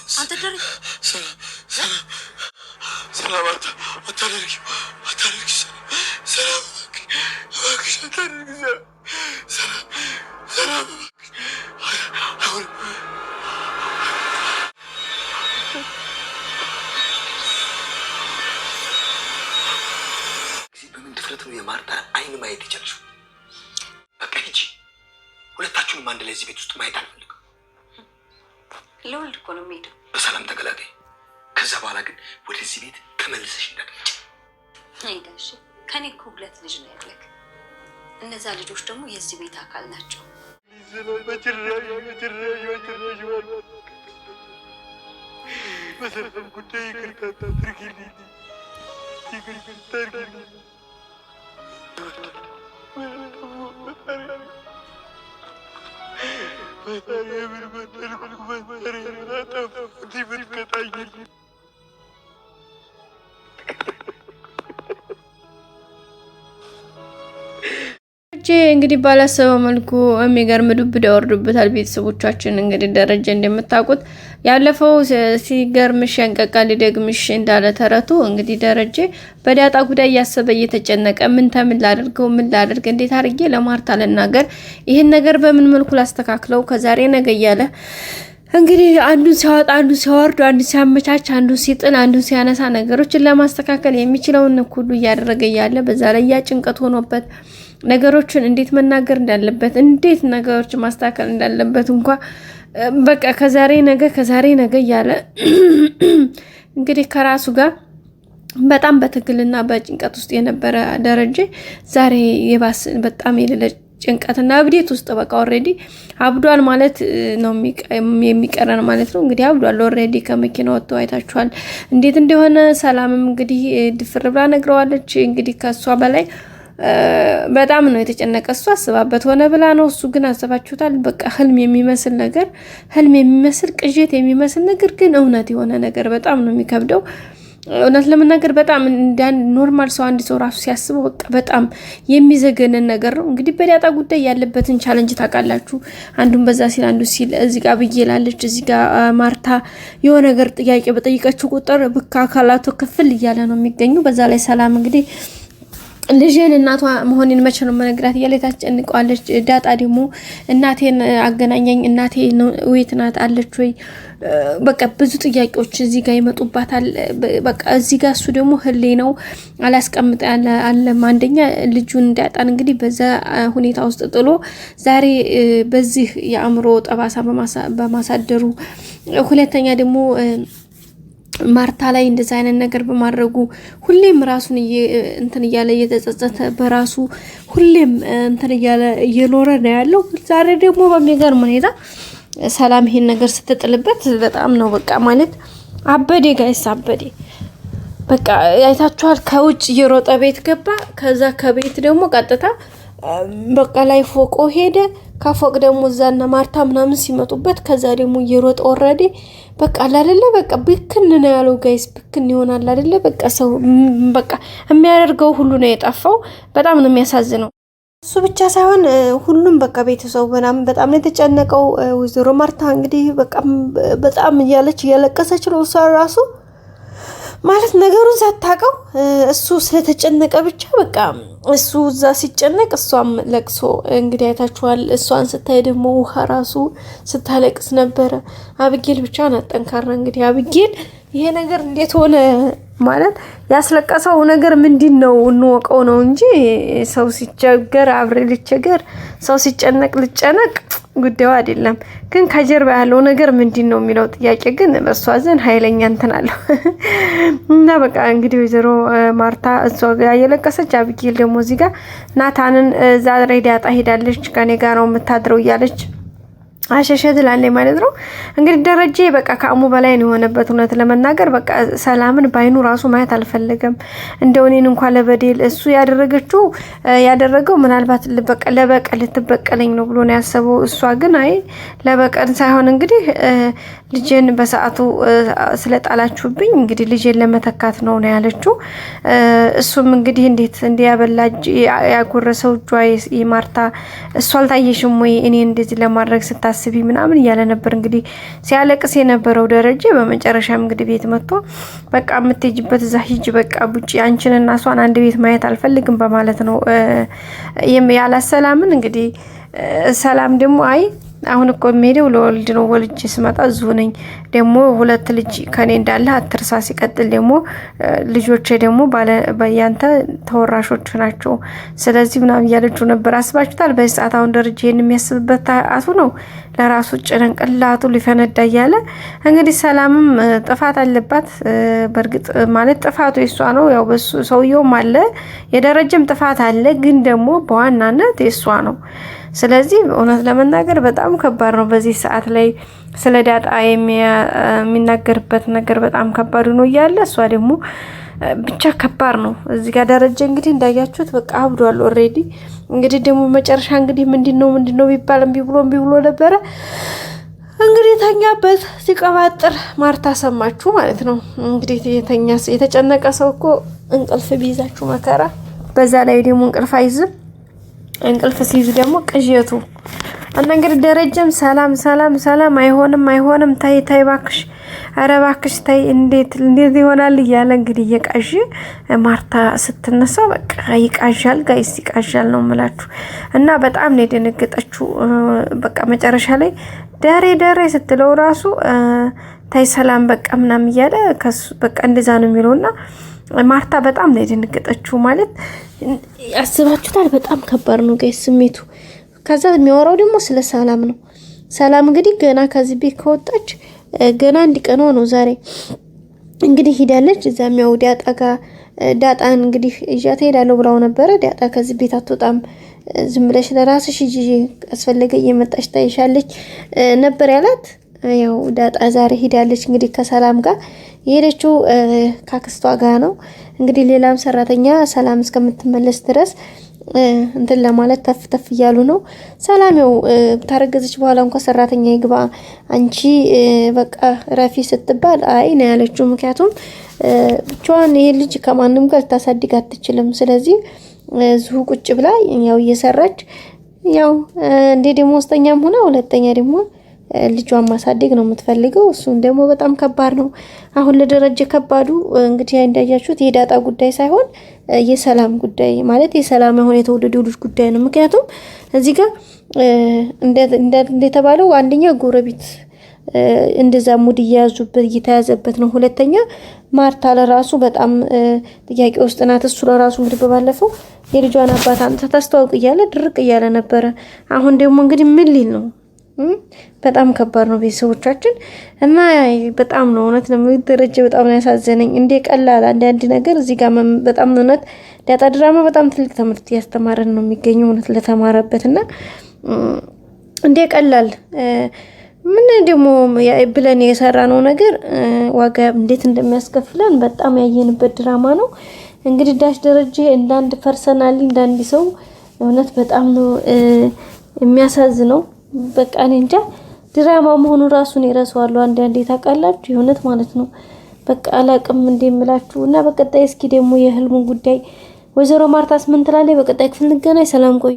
አንተ ደረጀ ሰላም አታደርጊ ሰላም እባክሽ አታደርጊ ሰላም አሁን በምን ድፍረት ነው የማርታ አይን ማየት የቻልሽው? በቃ ሂጂ። ሁለታችሁንም አንድ ላይ እዚህ ቤት ውስጥ ማየት አልፈልግም። ለወልድ እኮ ነው የምሄደው። በሰላም ተገላገይ። ከዛ በኋላ ግን ወደዚህ ቤት ተመልሰሽ እንዳትመጪ። አይዳሽ ከኔ እኮ ሁለት ልጅ ነው ያለክ። እነዛ ልጆች ደግሞ የዚህ ቤት አካል ናቸው። በሰላም ጉዳይ ይቅርታ አድርጊልኝ። እንግዲህ ባላሰበው መልኩ የሚገርም ዱብዳ ወርዶበታል። ቤተሰቦቻችን እንግዲህ ደረጀ እንደምታውቁት ያለፈው ሲገርምሽ ያንቀቃል ሊደግምሽ እንዳለ ተረቱ እንግዲህ ደረጀ በዳጣ ጉዳይ ያሰበ እየተጨነቀ ምን ላድርገው ምን ላድርግ እንዴት አድርጌ ለማርታ ልናገር ይሄን ነገር በምን መልኩ ላስተካክለው ከዛሬ ነገ እያለ እንግዲህ አንዱን ሲያወጣ አንዱን ሲያወርድ አንዱን ሲያመቻች አንዱን ሲጥል አንዱን ሲያነሳ ነገሮችን ለማስተካከል የሚችለውን ሁሉ እያደረገ ያለ በዛ ላይ ያ ጭንቀት ሆኖበት ነገሮችን እንዴት መናገር እንዳለበት እንዴት ነገሮችን ማስተካከል እንዳለበት እንኳን በቃ ከዛሬ ነገ እያለ እንግዲህ ከራሱ ጋር በጣም በትግልና በጭንቀት ውስጥ የነበረ ደረጀ ዛሬ የባስ በጣም የሌለ ጭንቀትና እብዴት ውስጥ በቃ ኦሬዲ አብዷል ማለት ነው የሚቀረን ማለት ነው። እንግዲህ አብዷል ኦሬዲ ከመኪና ወጥቶ አይታችኋል እንዴት እንደሆነ። ሰላምም እንግዲህ ድፍር ብላ ነግረዋለች። እንግዲህ ከሷ በላይ በጣም ነው የተጨነቀ። እሱ አስባበት ሆነ ብላ ነው። እሱ ግን አስባችሁታል በቃ ህልም የሚመስል ቅዠት የሚመስል ነገር ግን እውነት የሆነ ነገር በጣም ነው የሚከብደው። እውነት ለመናገር በጣም እንደ ኖርማል ሰው አንድ ሰው ራሱ ሲያስበው በቃ በጣም የሚዘገነን ነገር ነው። እንግዲህ በዳጣ ጉዳይ ያለበትን ቻሌንጅ ታውቃላችሁ። አንዱን በዛ ሲል አንዱ ሲል እዚህ ጋር ብዬላለች እዚህ ጋር ማርታ የሆነ ነገር ጥያቄ በጠይቀችው ቁጥር ብካ አካላቱ ክፍል እያለ ነው የሚገኙ። በዛ ላይ ሰላም እንግዲህ ልጄን እናቷ መሆኔን መቼ ነው መነግራት እያለች ታስጨንቀዋለች። ዳጣ ደግሞ እናቴን አገናኘኝ እናቴ ወይት ናት አለች ወይ በቃ ብዙ ጥያቄዎች እዚህ ጋር ይመጡባታል። በቃ እዚህ ጋር እሱ ደግሞ ህሌ ነው አላስቀምጥ ያለ አንደኛ ልጁን እንዳያጣን እንግዲህ በዛ ሁኔታ ውስጥ ጥሎ ዛሬ በዚህ የአእምሮ ጠባሳ በማሳደሩ ሁለተኛ ደግሞ ማርታ ላይ እንደዛ አይነት ነገር በማድረጉ ሁሌም ራሱን እንትን እያለ እየተጸጸተ በራሱ ሁሌም እንትን እያለ እየኖረ ነው ያለው። ዛሬ ደግሞ በሚገርም ሁኔታ ሰላም ይሄን ነገር ስትጥልበት በጣም ነው በቃ ማለት አበዴ ጋይስ አበዴ በቃ አይታችኋል። ከውጭ እየሮጠ ቤት ገባ። ከዛ ከቤት ደግሞ ቀጥታ በቃ ላይ ፎቆ ሄደ። ከፎቅ ደግሞ እዛና ማርታ ምናምን ሲመጡበት ከዛ ደግሞ እየሮጠ ወረደ። በቃ አይደለ በቃ ብክን ነው ያለው ጋይስ ብክን ይሆናል አይደለ በቃ ሰው በቃ የሚያደርገው ሁሉ ነው የጠፋው። በጣም ነው የሚያሳዝነው። እሱ ብቻ ሳይሆን ሁሉም በቃ ቤተሰቡ በጣም ነው የተጨነቀው። ወይዘሮ ማርታ እንግዲህ በቃ በጣም እያለቀሰች ነው እሷ ራሱ ማለት ነገሩን ሳታውቀው እሱ ስለተጨነቀ ብቻ በቃ እሱ እዛ ሲጨነቅ እሷም ለቅሶ እንግዲህ አይታችኋል። እሷን ስታይ ደግሞ ውሃ ራሱ ስታለቅስ ነበረ። አብጌል ብቻ ናት ጠንካራ። እንግዲህ አብጌል ይሄ ነገር እንዴት ሆነ ማለት ያስለቀሰው ነገር ምንድነው እንወቀው ነው እንጂ ሰው ሲቸገር አብሬ ልቸገር ሰው ሲጨነቅ ልጨነቅ ጉዳዩ አይደለም። ግን ከጀርባ ያለው ነገር ምንድነው የሚለው ጥያቄ ግን በሷ ዘን ኃይለኛ እንትን አለው እና በቃ እንግዲህ ወይዘሮ ማርታ እሷ ጋር እየለቀሰች አብጌል ደግሞ እዚህ ጋር ናታንን ዛሬ ዳጣ ሄዳለች ከኔ ጋር ነው የምታድረው እያለች አሸሸት ላለ ማለት ነው። እንግዲህ ደረጀ በቃ ከአሙ በላይ ነው የሆነበት። እውነት ለመናገር በቃ ሰላምን ባይኑ ራሱ ማየት አልፈለገም። እንደው እኔን እንኳን ለበደል እሱ ያደረገው ምናልባት ለበቀል ልትበቀለኝ ነው ብሎ ነው ያሰበው። እሷ ግን አይ ለበቀል ሳይሆን እንግዲህ ልጄን በሰዓቱ ስለጣላችሁብኝ እንግዲህ ልጄን ለመተካት ነው ያለችው። እሱም እንግዲህ እንዴት እንዲያበላጅ ያጎረሰው ጆይ ማርታ እሷ አልታየሽም ወይ እኔ እንደዚህ ለማድረግ ስታስብ እንዳታስቢ ምናምን እያለ ነበር እንግዲህ ሲያለቅስ የነበረው ደረጀ። በመጨረሻም እንግዲህ ቤት መጥቶ በቃ የምትሄጂበት እዛ ሂጂ፣ በቃ ቡጪ፣ አንቺንና እሷን አንድ ቤት ማየት አልፈልግም በማለት ነው ያላት ሰላምን። እንግዲህ ሰላም ደግሞ አይ አሁን እኮ የሚሄደው ለወልድ ነው፣ ወልጅ ስመጣ እዚሁ ነኝ፣ ደግሞ 2 ልጅ ከኔ እንዳለ አትርሳ፣ ሲቀጥል ደግሞ ልጆቼ ደግሞ ያንተ ተወራሾች ናቸው፣ ስለዚህ ምናምን እያለችው ነበር። አስባችሁታል? በዚህ ሰዓት አሁን ደረጃ የሚያስብበት አቱ ነው፣ ለራሱ ጭንቅላቱ ሊፈነዳ እያለ እንግዲህ ሰላምም ጥፋት አለባት። በእርግጥ ማለት ጥፋቱ የሷ ነው፣ ያው በሱ ሰውየውም አለ፣ የደረጀም ጥፋት አለ፣ ግን ደግሞ በዋናነት የሷ ነው። ስለዚህ እውነት ለመናገር በጣም ከባድ ነው በዚህ ሰዓት ላይ ስለ ዳጣ የሚናገርበት ነገር በጣም ከባድ ነው እያለ እሷ ደግሞ ብቻ ከባድ ነው። እዚህ ጋር ደረጀ እንግዲህ እንዳያችሁት በቃ አብዷል ኦሬዲ። እንግዲህ ደግሞ መጨረሻ እንግዲህ ምንድነው ቢባል እምቢ ብሎ ነበረ እንግዲህ ተኛበት ሲቀባጥር ማርታ ሰማችሁ ማለት ነው። እንግዲህ የተጨነቀ ሰው እኮ እንቅልፍ ቢይዛችሁ መከራ፣ በዛ ላይ ደግሞ እንቅልፍ አይዝም። እንቅልፍ ሲይዝ ደግሞ ቅዠቱ እና እንግዲህ ደረጀም ሰላም አይሆንም ታይ ባክሽ፣ ኧረ ባክሽ ታይ፣ እንዴት ይሆናል እያለ እንግዲህ እየቃዥ ማርታ ስትነሳ በቃ ይቃዣል፣ ጋይስ ይቃዣል ነው የምላችሁ። እና በጣም ነው የደነገጠችው። በቃ መጨረሻ ላይ ደሬ ስትለው ራሱ ታይ ሰላም በቃ ምናምን እያለ በቃ እንደዛ ነው የሚለውና ማርታ በጣም ነው የደነገጠችው። ማለት ያስባችሁታል? በጣም ከባድ ነው ጋይስ ስሜቱ። ከዛ የሚያወራው ደግሞ ስለ ሰላም ነው። ሰላም እንግዲህ ገና ከዚህ ቤት ከወጣች ገና እንዲቀኗ ነው ዛሬ እንግዲህ ሄዳለች። እዛም ያው ዳጣን እንግዲህ እያተ ሄዳለሁ ብላው ነበረ። ዳጣ ከዚህ ቤት አትወጣም፣ ዝም ብለሽ ለራስሽ ሂጂ፣ አስፈለገ እየመጣሽ ታይሻለች ነበር ያላት። ያው ዳጣ ዛሬ ሄዳለች እንግዲህ ከሰላም ጋር የሄደችው ካክስቷ ጋር ነው። እንግዲህ ሌላም ሰራተኛ ሰላም እስከምትመለስ ድረስ እንትን ለማለት ተፍ እያሉ ነው። ሰላም ያው ታረገዘች በኋላ እንኳን ሰራተኛ ይግባ አንቺ በቃ ረፊ ስትባል አይ ነው ያለችው። ምክንያቱም ብቻዋን ይሄ ልጅ ከማንም ጋር ልታሳድግ አትችልም። ስለዚህ እዚሁ ቁጭ ብላ ያው እየሰራች ያው እንደ ደሞዝተኛም ሆነ ሁለተኛ ደግሞ ልጇን ማሳደግ ነው የምትፈልገው። እሱን ደግሞ በጣም ከባድ ነው። አሁን ለደረጀ ከባዱ እንግዲህ እንዳያችሁት የዳጣ ጉዳይ ሳይሆን የሰላም ጉዳይ ማለት የሰላም አሁን የተወደደው ልጅ ጉዳይ ነው። ምክንያቱም እዚህ ጋር እንደተባለው አንደኛ ጎረቤት እንደዛ ሙድ እየተያዘበት ነው። ሁለተኛ ማርታ ለራሱ በጣም ጥያቄ ውስጥ ናት። እሱ ለራሱ እንግዲህ በባለፈው የልጇን አባት አንተ ታስተዋውቅ እያለ ድርቅ እያለ ነበረ። አሁን ደግሞ እንግዲህ ምን ሊል ነው? በጣም ከባድ ነው ቤተሰቦቻችን። እና በጣም ነው እውነት ነው ደረጀ በጣም ነው ያሳዘነኝ። እንደ ቀላል አንድ ነገር እዚህ ጋር በጣም እውነት ዳጣ ድራማ በጣም ትልቅ ትምህርት ያስተማረን ነው የሚገኘው እውነት ለተማረበትና እንደ ቀላል ምን ደግሞ ብለን የሰራነው ነገር ዋጋ እንዴት እንደሚያስከፍለን በጣም ያየንበት ድራማ ነው። እንግዲህ ዳሽ ደረጀ እንዳንድ ፐርሰናሊ እንዳንድ ሰው እውነት በጣም ነው የሚያሳዝነው። በቃ እኔ እንጃ ድራማ መሆኑ ራሱን ይረሳዋል አንዴ ታውቃላችሁ የእውነት ማለት ነው። በቃ አላቅም እንደምላችሁ እና በቀጣይ እስኪ ደግሞ የህልሙን ጉዳይ ወይዘሮ ማርታስ ምን ትላለች? በቀጣይ ክፍል እንገናኝ። ሰላም ቆዩ።